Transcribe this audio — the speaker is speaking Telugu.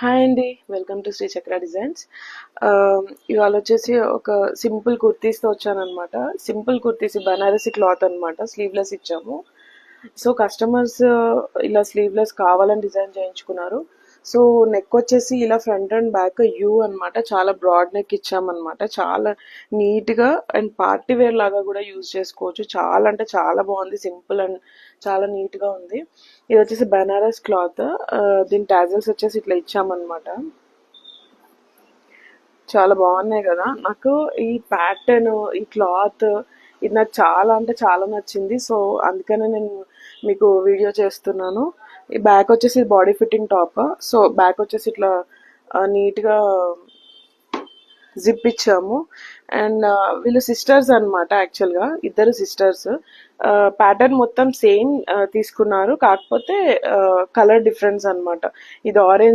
హాయ్ అండి, వెల్కమ్ టు శ్రీ చక్ర డిజైన్స్. ఇవాళ వచ్చేసి ఒక సింపుల్ కుర్తీస్తో వచ్చానమాట. సింపుల్ కుర్తీస్ బనారసి క్లాత్ అనమాట, స్లీవ్లెస్ ఇచ్చాము. సో కస్టమర్స్ ఇలా స్లీవ్లెస్ కావాలని డిజైన్ చేయించుకున్నారు. సో నెక్ వచ్చేసి ఇలా ఫ్రంట్ అండ్ బ్యాక్ యూ అనమాట, చాలా బ్రాడ్ నెక్ ఇచ్చామన్నమాట. చాలా నీట్గా అండ్ పార్టీ వేర్ లాగా కూడా యూజ్ చేసుకోవచ్చు. చాలా అంటే చాలా బాగుంది, సింపుల్ అండ్ చాలా నీట్గా ఉంది. ఇది వచ్చేసి బనారస్ క్లాత్. దీని టాజల్స్ వచ్చేసి ఇట్లా ఇచ్చామన్నమాట. చాలా బాగున్నాయి కదా. నాకు ఈ ప్యాటర్న్, ఈ క్లాత్ ఇది నాకు చాలా అంటే చాలా నచ్చింది. సో అందుకనే నేను మీకు వీడియో చేస్తున్నాను. ఈ బ్యాక్ వచ్చేసి body fitting top. So back వచ్చేసి ఇట్లా నీట్గా జిప్ ఇచ్చాము. అండ్ వీళ్ళు సిస్టర్స్ అనమాట, యాక్చువల్గా ఇద్దరు సిస్టర్స్. ప్యాటర్న్ మొత్తం సేమ్ తీసుకున్నారు, కాకపోతే కలర్ డిఫరెన్స్ అనమాట. ఇది ఆరెంజ్